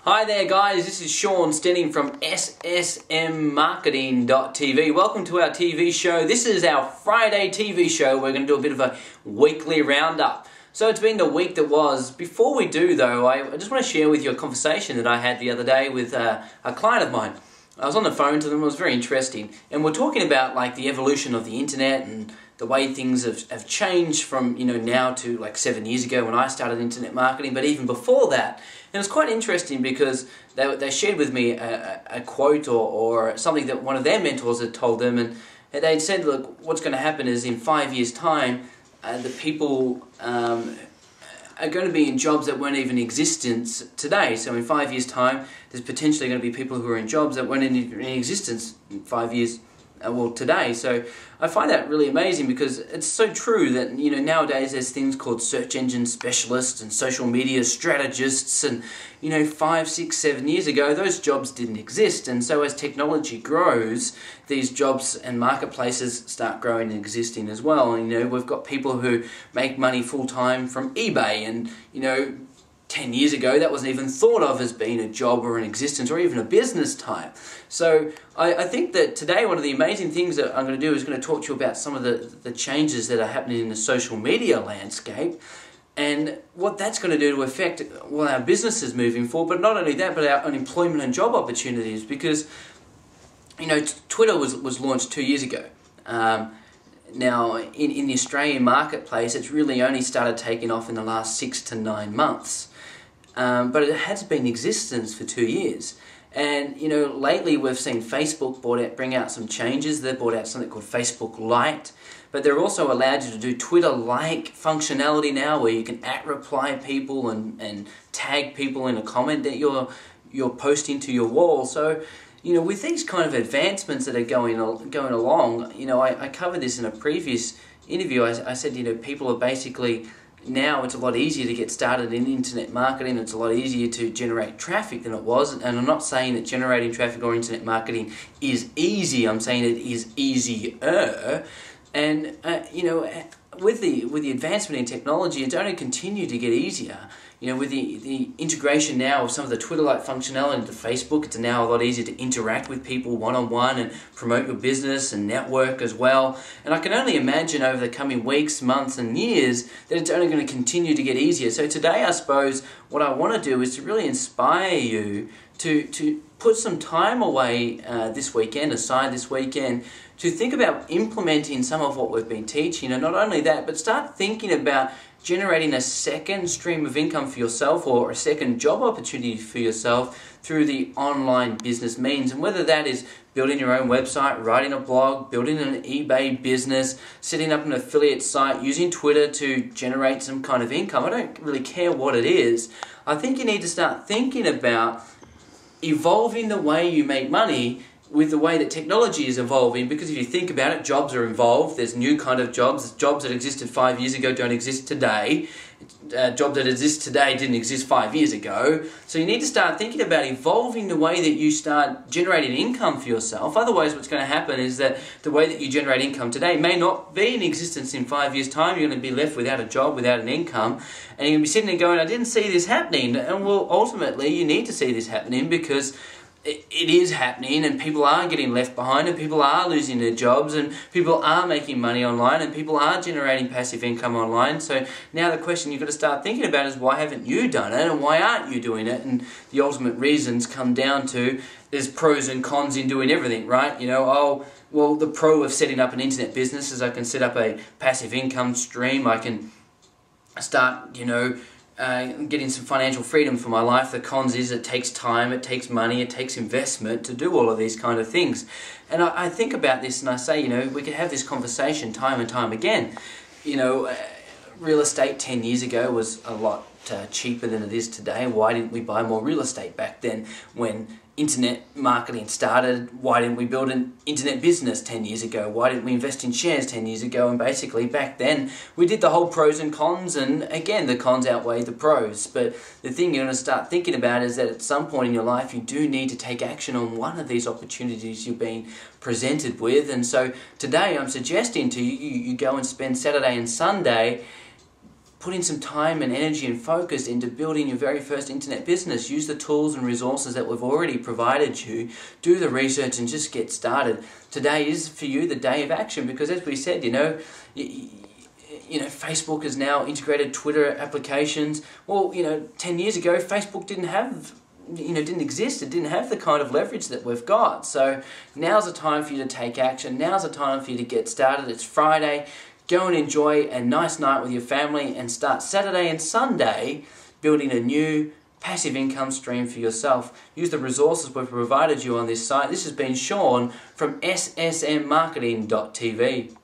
Hi there guys, this is Sean Stenning from SSMmarketing.tv. Welcome to our TV show. This is our Friday TV show. We're going to do a bit of a weekly roundup. So it's been the week that was. Before we do though, I just want to share with you a conversation that I had the other day with a client of mine. I was on the phone to them, it was very interesting, and we're talking about like the evolution of the internet and the way things have changed from now to like 7 years ago when I started internet marketing, but even before that. And it's quite interesting because they shared with me a quote or something that one of their mentors had told them, and they'd said, look, what's going to happen is in 5 years' time, the people are going to be in jobs that weren't even in existence today. So in 5 years' time, there's potentially going to be people who are in jobs that weren't in existence in 5 years today. So I find that really amazing because it's so true that nowadays there's things called search engine specialists and social media strategists, and 5, 6, 7 years ago those jobs didn't exist. And so as technology grows, these jobs and marketplaces start growing and existing as well. And we've got people who make money full-time from eBay, and 10 years ago that wasn't even thought of as being a job or an existence or even a business type. So I think that today one of the amazing things that I'm going to do is going to talk to you about some of the changes that are happening in the social media landscape and what that's going to do to affect our businesses moving forward, but not only that, but our unemployment and job opportunities, because Twitter was launched 2 years ago. Now, in the Australian marketplace, it's really only started taking off in the last 6 to 9 months. But it has been in existence for 2 years. And, lately we've seen Facebook bring out some changes. They've brought out something called Facebook Lite. But they're also allowed you to do Twitter-like functionality now, where you can @reply people and tag people in a comment that you're posting to your wall. So, with these kind of advancements that are going along, I covered this in a previous interview. I said, people are basically, now it's a lot easier to get started in internet marketing. It's a lot easier to generate traffic than it was. And I'm not saying that generating traffic or internet marketing is easy. I'm saying it is easier. And, with the advancement in technology, it's only continue to get easier. With the integration now of some of the Twitter-like functionality into Facebook, it's now a lot easier to interact with people one-on-one and promote your business and network as well. And I can only imagine over the coming weeks, months and years that it's only going to continue to get easier. So today, I suppose, what I want to do is to really inspire you to put some time away aside this weekend, to think about implementing some of what we've been teaching. And not only that, but start thinking about generating a second stream of income for yourself or a second job opportunity for yourself through the online business means. And whether that is building your own website, writing a blog, building an eBay business, setting up an affiliate site, using Twitter to generate some kind of income, I don't really care what it is. I think you need to start thinking about evolving the way you make money with the way that technology is evolving, because if you think about it, jobs are involved. There's new kind of jobs. Jobs that existed 5 years ago don't exist today. Jobs that exist today didn't exist 5 years ago. So you need to start thinking about evolving the way that you start generating income for yourself. Otherwise, what's going to happen is that the way that you generate income today may not be in existence in 5 years' time. You're going to be left without a job, without an income, and you're going to be sitting there going, I didn't see this happening. And well, ultimately, you need to see this happening, because it is happening, and people are getting left behind, and people are losing their jobs, and people are making money online, and people are generating passive income online. So now the question you've got to start thinking about is, why haven't you done it, and why aren't you doing it? And the ultimate reasons come down to, there's pros and cons in doing everything, right? Well, the pro of setting up an internet business is I can set up a passive income stream. I can start, getting some financial freedom for my life. The cons is it takes time, it takes money, it takes investment to do all of these kind of things. And I think about this and I say, we could have this conversation time and time again. Real estate 10 years ago was a lot cheaper than it is today. Why didn't we buy more real estate back then when internet marketing started? Why didn't we build an internet business 10 years ago? Why didn't we invest in shares 10 years ago? And basically back then we did the whole pros and cons, and again the cons outweigh the pros. But the thing you're going to start thinking about is that at some point in your life you do need to take action on one of these opportunities you're being presented with. And so today I'm suggesting to you, you go and spend Saturday and Sunday put in some time and energy and focus into building your very first internet business. Use the tools and resources that we've already provided you. Do the research and just get started. Today is for you the day of action, because as we said, Facebook has now integrated Twitter applications. Well, 10 years ago, Facebook didn't exist. It didn't have the kind of leverage that we've got. So now's the time for you to take action. Now's the time for you to get started. It's Friday. Go and enjoy a nice night with your family and start Saturday and Sunday building a new passive income stream for yourself. Use the resources we've provided you on this site. This has been Sean from SSMmarketing.tv.